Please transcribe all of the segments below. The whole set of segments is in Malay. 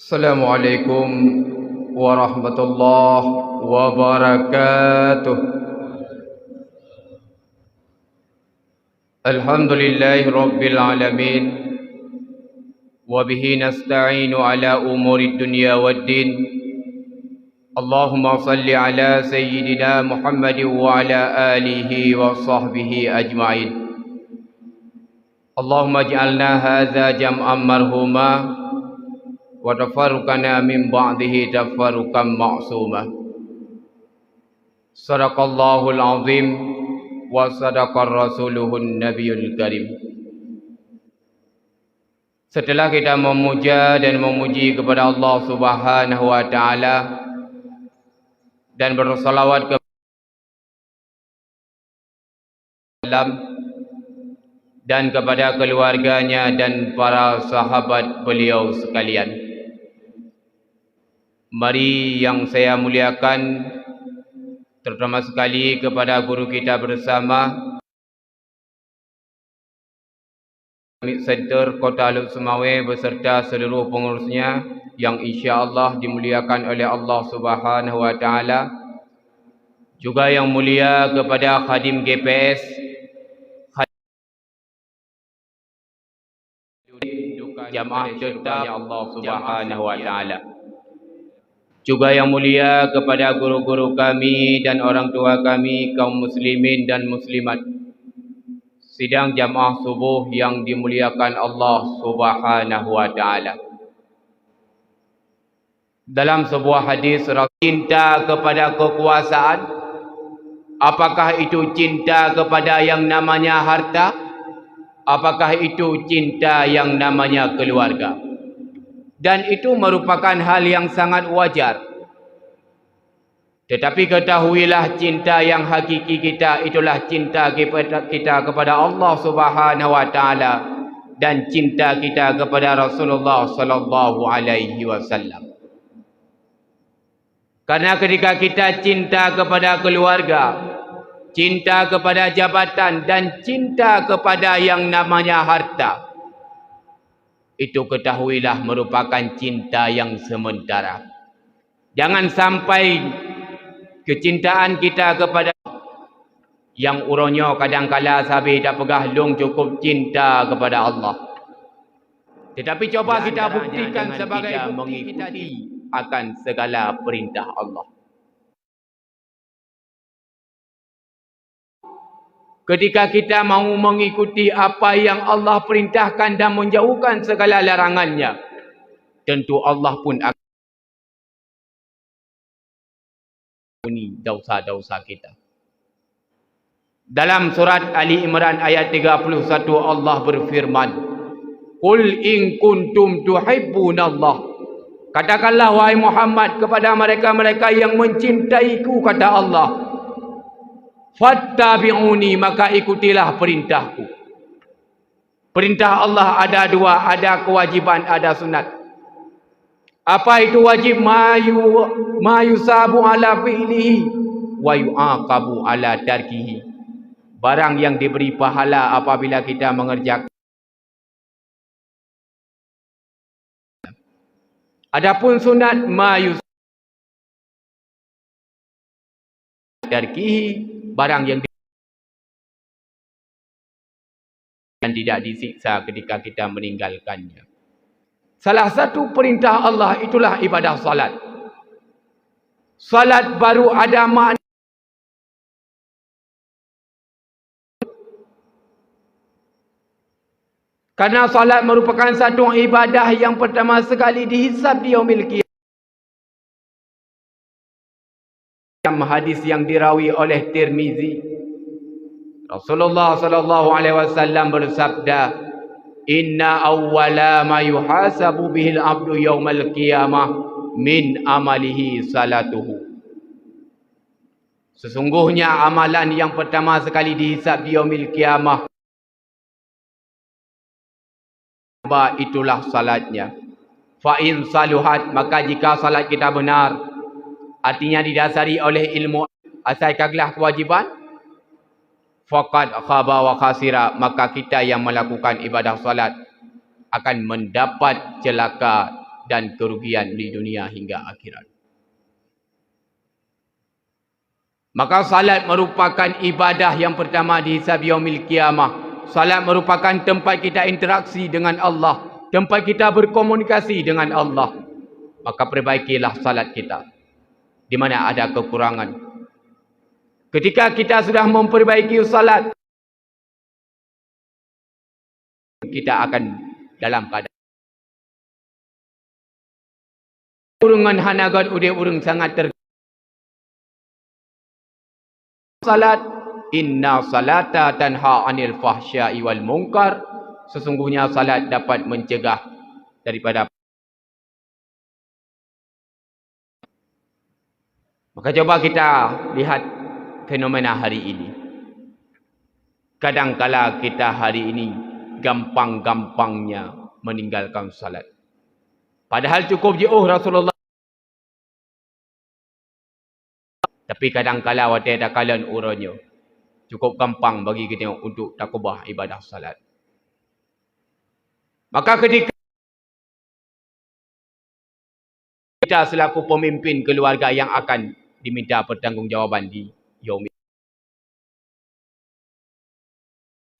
Assalamualaikum warahmatullahi wabarakatuh. Alhamdulillahi rabbil alamin. Wabihi nasta'inu ala umuri dunya waddin. Allahumma salli ala sayyidina Muhammadin wa ala alihi wa sahbihi ajma'in. Allahumma ij'alna hadza jam'an marhuma wa tafarruqana min ba'dihi tafarruqan ma'suma. Sadaqallahul azim wa sadaqar rasuluhun nabiyul karim. Setelah kita memuja dan memuji kepada Allah Subhanahu wa taala dan bersalawat kepada dan kepada keluarganya dan para sahabat beliau sekalian, mari yang saya muliakan terutama sekali kepada guru kita bersama Center Kota Luk Sumawe beserta seluruh pengurusnya yang insya-Allah dimuliakan oleh Allah Subhanahu wa taala. Juga yang mulia kepada khadim GPS, jamaah cinta Allah Subhanahu wa taala. Juga yang mulia kepada guru-guru kami dan orang tua kami, kaum muslimin dan muslimat, sidang jamaah subuh yang dimuliakan Allah Subhanahu wa taala. Dalam sebuah hadis, cinta kepada kekuasaan, apakah itu cinta kepada yang namanya harta? Apakah itu cinta yang namanya keluarga? Dan itu merupakan hal yang sangat wajar. Tetapi ketahuilah, cinta yang hakiki kita itulah cinta kita kepada Allah Subhanahu wa taala dan cinta kita kepada Rasulullah sallallahu alaihi wasallam. Karena ketika kita cinta kepada keluarga, cinta kepada jabatan dan cinta kepada yang namanya harta, itu ketahuilah merupakan cinta yang sementara. Jangan sampai kecintaan kita kepada yang uronyo kadang-kala sabi tak pegah long cukup cinta kepada Allah. Tetapi coba kita buktikan sebagai bukti kita akan segala perintah Allah. Ketika kita mau mengikuti apa yang Allah perintahkan dan menjauhkan segala larangannya, tentu Allah pun akan ampuni dosa-dosa kita. Dalam surat Ali Imran ayat 31 Allah berfirman, "Qul in kuntum tuhibbunallah." Katakanlah wahai Muhammad kepada mereka-mereka yang mencintaiku, kata Allah, fattabi'uni, maka ikutilah perintahku. Perintah Allah ada dua, ada kewajiban, ada sunat. Apa itu wajib? Ma yusabu ala fi'lihi wa yu'aqabu ala tarkihi. Barang yang diberi pahala apabila kita mengerjakan. Adapun sunat, ma yusabu tarkihi, barang yang tidak disiksa ketika kita meninggalkannya. Salah satu perintah Allah itulah ibadah salat. Salat baru ada makna. Karena salat merupakan satu ibadah yang pertama sekali dihisab di yaumil qiyamah. Hadis yang dirawi oleh Tirmizi, Rasulullah sallallahu alaihi wasallam bersabda, "Inna awwala ma yuhasabu bihil abdu yaumal qiyamah min amalihi salatuhu." Sesungguhnya amalan yang pertama sekali dihisab di yaumil qiyamah itulah salatnya. Fa in saluhat, maka jika salat kita benar, artinya didasari oleh ilmu, asalkanlah kewajiban, faqad khaba wa khasira, maka kita yang melakukan ibadah salat akan mendapat celaka dan kerugian di dunia hingga akhirat. Maka salat merupakan ibadah yang pertama dihisab yaumil qiyamah. Salat merupakan tempat kita interaksi dengan Allah, tempat kita berkomunikasi dengan Allah. Maka perbaikilah salat kita di mana ada kekurangan. Ketika kita sudah memperbaiki salat, kita akan dalam keadaan urungan hanagat ude urung sangat salat. Inna salata tanha anil fahsya'i wal munkar. Sesungguhnya salat dapat mencegah daripada. Maka coba kita lihat fenomena hari ini. Kadangkala kita hari ini gampang-gampangnya meninggalkan salat. Padahal cukup jauh Rasulullah. Tapi kadangkala waktu ada kalian uranya. Cukup gampang bagi kita untuk takubah ibadah salat. Maka ketika kita selaku pemimpin keluarga yang akan diminta pertanggungjawaban di yaum ini,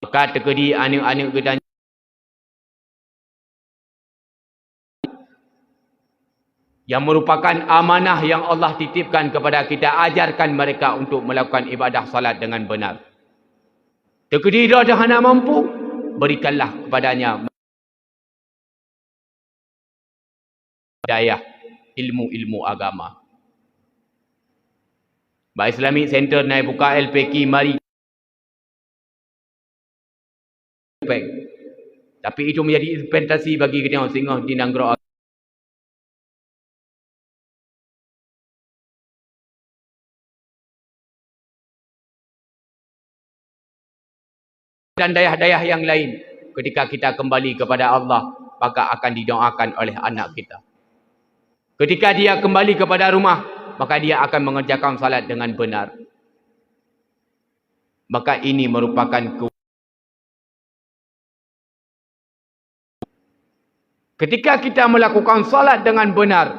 maka terkedi anak-anak kita yang merupakan amanah yang Allah titipkan kepada kita, ajarkan mereka untuk melakukan ibadah salat dengan benar. Terkedi dia dah nak mampu, berikanlah kepadanya hidayah ilmu-ilmu agama. Baik Islamic Center naik buka LPK, mari. Tapi itu menjadi investasi bagi kita sehingga di Nanggro dan dayah-dayah yang lain. Ketika kita kembali kepada Allah, maka akan didoakan oleh anak kita. Ketika dia kembali kepada rumah, maka dia akan mengerjakan salat dengan benar. Maka ini merupakan ketika kita melakukan salat dengan benar,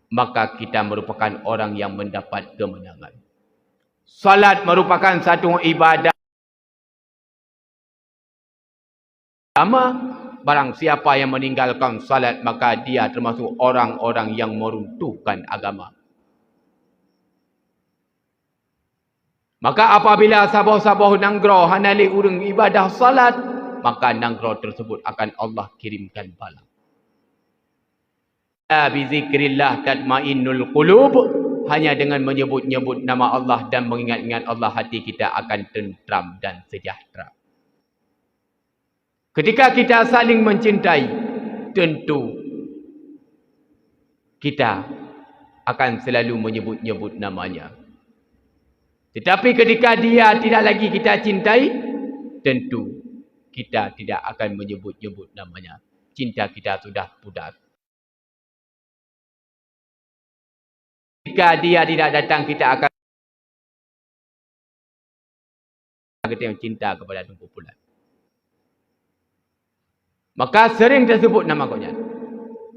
maka kita merupakan orang yang mendapat kemenangan. Salat merupakan satu ibadah. Barang siapa yang meninggalkan salat, maka dia termasuk orang-orang yang meruntuhkan agama. Maka apabila saboh-saboh nanggro hanali urung ibadah salat, maka nanggro tersebut akan Allah kirimkan bala. Bizikrillah tatmainnul qulub. Hanya dengan menyebut-nyebut nama Allah dan mengingat-ingat Allah, hati kita akan tentram dan sejahtera. Ketika kita saling mencintai, tentu kita akan selalu menyebut-nyebut namanya. Tetapi ketika dia tidak lagi kita cintai, tentu kita tidak akan menyebut-nyebut namanya. Cinta kita sudah pudar. Jika dia tidak datang, kita akan cinta kepada Tunku Pulat. Maka sering tersebut nama Godnya.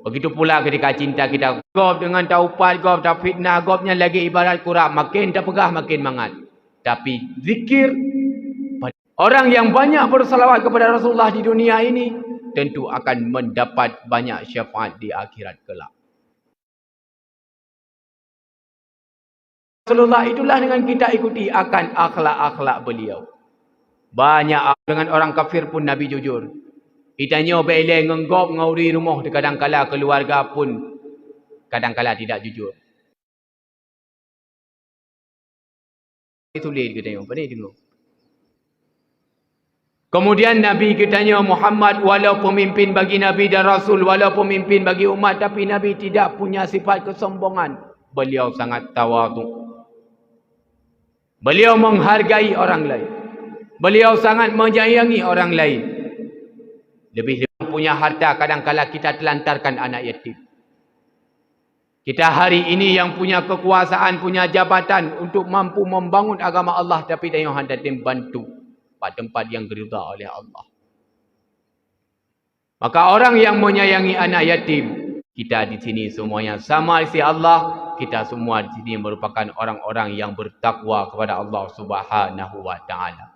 Begitu pula ketika cinta kita gob dengan taupat, gob tak fitnah, gobnya lagi ibarat kurang, makin terpegah, makin mangat. Tapi zikir, orang yang banyak bersalawat kepada Rasulullah di dunia ini, tentu akan mendapat banyak syafaat di akhirat kelak. Rasulullah itulah dengan kita ikuti akan akhlak-akhlak beliau. Banyak dengan orang kafir pun Nabi jujur. Itanya beleng ngenggop ngauri rumah, kadang-kala keluarga pun kadang-kala tidak jujur. Itu lihat kita yang pada tengok. Kemudian Nabi kitanya Muhammad, walau pemimpin bagi Nabi dan Rasul, walau pemimpin bagi umat, tapi Nabi tidak punya sifat kesombongan. Beliau sangat tawaduk. Beliau menghargai orang lain. Beliau sangat menyayangi orang lain. Lebih punya harta, kadang-kala kita telantarkan anak yatim. Kita hari ini yang punya kekuasaan, punya jabatan untuk mampu membangun agama Allah, tapi tengok hendak bantu pada tempat yang diridha oleh Allah. Maka orang yang menyayangi anak yatim, kita di sini semuanya sama isi Allah. Kita semua di sini merupakan orang-orang yang bertakwa kepada Allah Subhanahu wa taala.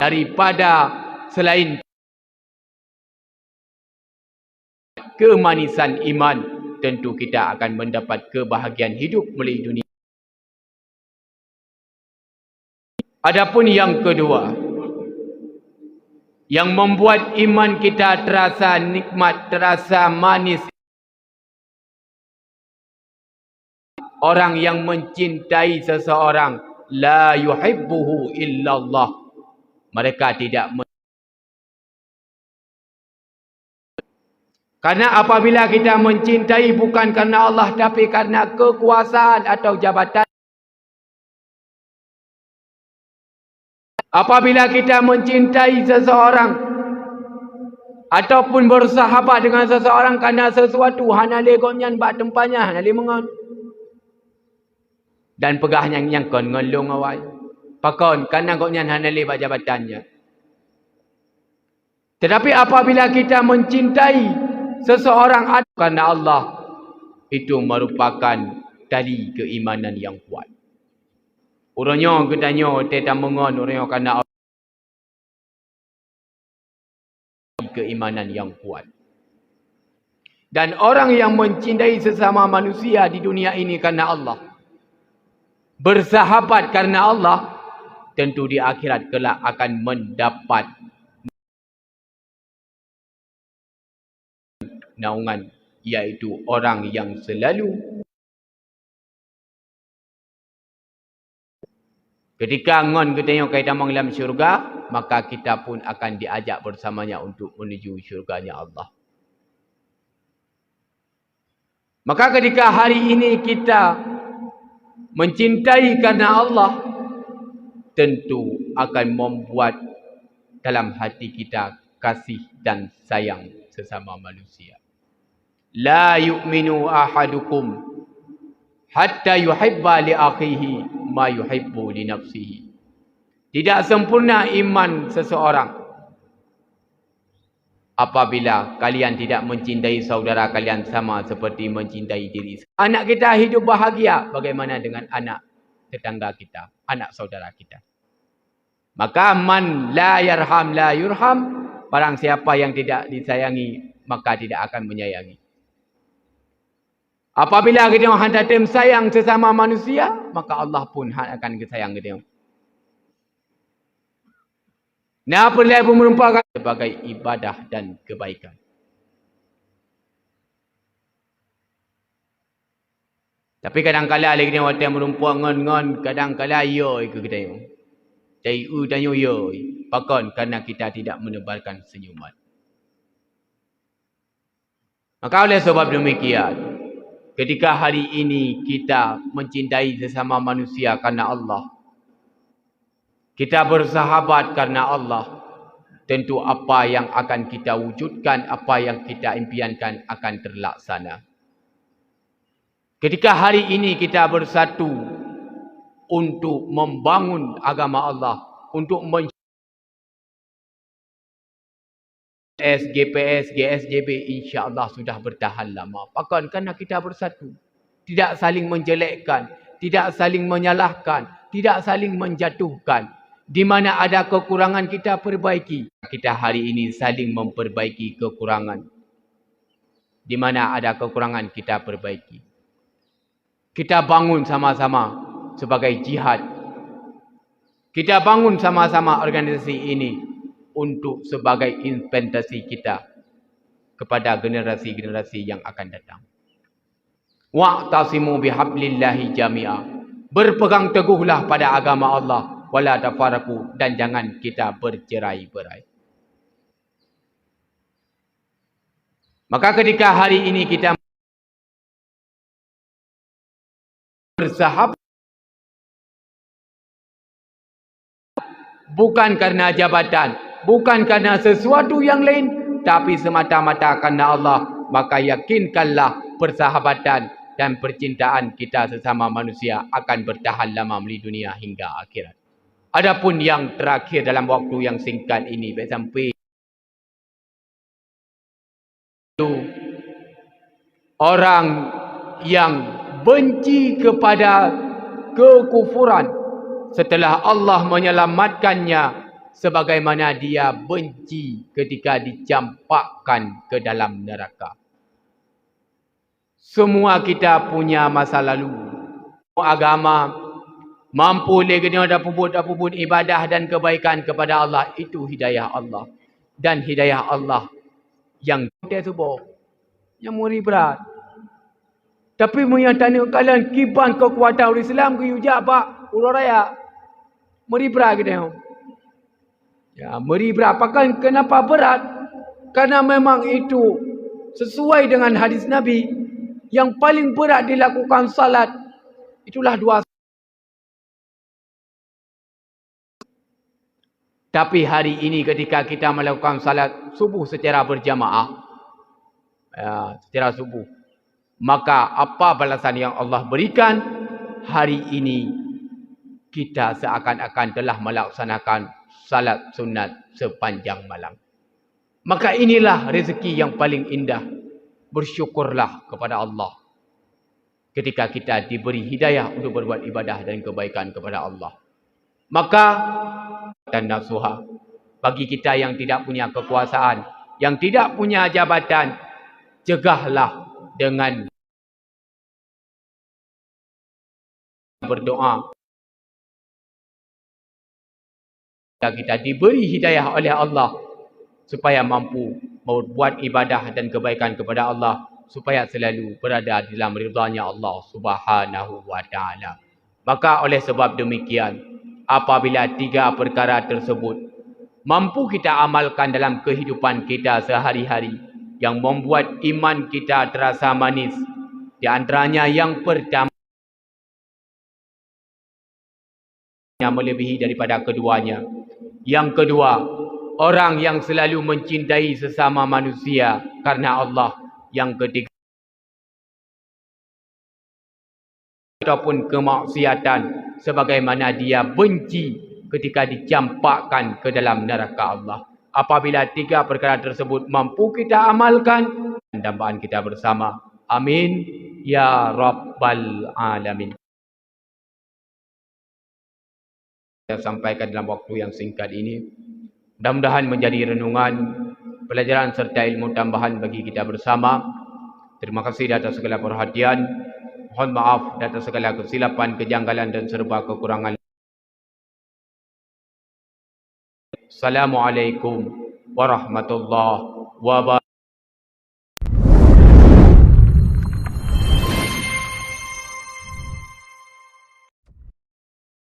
Daripada selain kemanisan iman, tentu kita akan mendapat kebahagiaan hidup melalui dunia. Adapun yang kedua, yang membuat iman kita terasa nikmat, terasa manis, orang yang mencintai seseorang, la yuhibbuhu illallah. Mereka tidak karena apabila kita mencintai bukan karena Allah tapi karena kekuasaan atau jabatan. Apabila kita mencintai seseorang ataupun bersahabat dengan seseorang karena sesuatu, hanale gonyan bak tempatnya, hanale mengon. Dan pegahnya yang kon ngelung awai. Pakon karena gonyan hanale bak jabatannya. Tetapi apabila kita mencintai seseorang karena Allah, itu merupakan tali keimanan yang kuat. Orangnya katanya tetap mengon orangnya karena keimanan yang kuat. Dan orang yang mencintai sesama manusia di dunia ini karena Allah, bersahabat karena Allah, tentu di akhirat kelak akan mendapat naungan, yaitu orang yang selalu ketika ngon katanya kaitan dalam syurga, maka kita pun akan diajak bersamanya untuk menuju syurganya Allah. Maka ketika hari ini kita mencintai karena Allah, tentu akan membuat dalam hati kita kasih dan sayang sesama manusia. La yu'minu ahadukum hatta yuhibba li akhihi ma yuhibbu li nafsihi. Tidak sempurna iman seseorang apabila kalian tidak mencintai saudara kalian sama seperti mencintai diri sendiri. Anak kita hidup bahagia, bagaimana dengan anak tetangga kita, anak saudara kita? Maka man la yarham la yurham, barang siapa yang tidak disayangi maka tidak akan menyayangi. Apabila kita hendak sayang sesama manusia, maka Allah pun akan sayang kita. Nah, perlu pun merupakan sebagai ibadah dan kebaikan. Tapi kadang-kala lagi dia waktu merumpuk ngon-ngon, kadang-kala yo ikut kita. Cai dan yo. Pakon karena kita tidak menebarkan senyuman. Maka oleh sebab demikian, ketika hari ini kita mencintai sesama manusia karena Allah, kita bersahabat karena Allah, tentu apa yang akan kita wujudkan, apa yang kita impiankan akan terlaksana. Ketika hari ini kita bersatu untuk membangun agama Allah, untuk GPS, GSJB insya-Allah sudah bertahan lama. Bahkan karena kita bersatu, tidak saling menjelekkan, tidak saling menyalahkan, tidak saling menjatuhkan. Di mana ada kekurangan kita perbaiki. Kita hari ini saling memperbaiki kekurangan. Di mana ada kekurangan kita perbaiki. Kita bangun sama-sama sebagai jihad. Kita bangun sama-sama organisasi ini untuk sebagai investasi kita kepada generasi-generasi yang akan datang. Wa'tasimu bihablillahi jami'a. Berpegang teguhlah pada agama Allah. Wala tafarraqu, dan jangan kita bercerai-berai. Maka ketika hari ini kita bersahabat bukan karena jabatan, bukan karena sesuatu yang lain, tapi semata-mata karena Allah, maka yakinkanlah persahabatan dan percintaan kita sesama manusia akan bertahan lama di dunia hingga akhirat. Adapun yang terakhir dalam waktu yang singkat ini, sampai orang yang benci kepada kekufuran setelah Allah menyelamatkannya, sebagaimana dia benci ketika dicampakkan ke dalam neraka. Semua kita punya masa lalu. Agama mampu legenda dapur ibadah dan kebaikan kepada Allah, itu hidayah Allah. Dan hidayah Allah yang dia sebut, yang muri berat. Tapi menyatakan kalian kiban kekuatan Islam ke yujak pak ular raya. Muri berat kita. Ya, muri berat. Apakah kenapa berat? Karena memang itu sesuai dengan hadis Nabi. Yang paling berat dilakukan salat itulah dua. Tapi hari ini ketika kita melakukan salat subuh secara berjamaah, secara subuh, maka apa balasan yang Allah berikan? Hari ini kita seakan-akan telah melaksanakan salat sunat sepanjang malam. Maka inilah rezeki yang paling indah. Bersyukurlah kepada Allah ketika kita diberi hidayah untuk berbuat ibadah dan kebaikan kepada Allah. Maka dan nasuha, bagi kita yang tidak punya kekuasaan, yang tidak punya jabatan, cegahlah dengan berdoa. Kita diberi hidayah oleh Allah supaya mampu membuat ibadah dan kebaikan kepada Allah, supaya selalu berada dalam ridhanya Allah Subhanahu wa taala. Maka oleh sebab demikian, apabila tiga perkara tersebut mampu kita amalkan dalam kehidupan kita sehari-hari, yang membuat iman kita terasa manis, di antaranya yang pertama, melebihi daripada keduanya. Yang kedua, orang yang selalu mencintai sesama manusia karena Allah. Yang ketiga, ataupun kemaksiatan sebagaimana dia benci ketika dicampakkan ke dalam neraka Allah. Apabila tiga perkara tersebut mampu kita amalkan, dambaan kita bersama. Amin ya rabbal alamin. Saya sampaikan dalam waktu yang singkat ini, mudah-mudahan menjadi renungan, pelajaran serta ilmu tambahan bagi kita bersama. Terima kasih atas segala perhatian. Mohon maaf atas segala kesilapan, kejanggalan dan serba kekurangan. Assalamualaikum warahmatullahi wabarakatuh.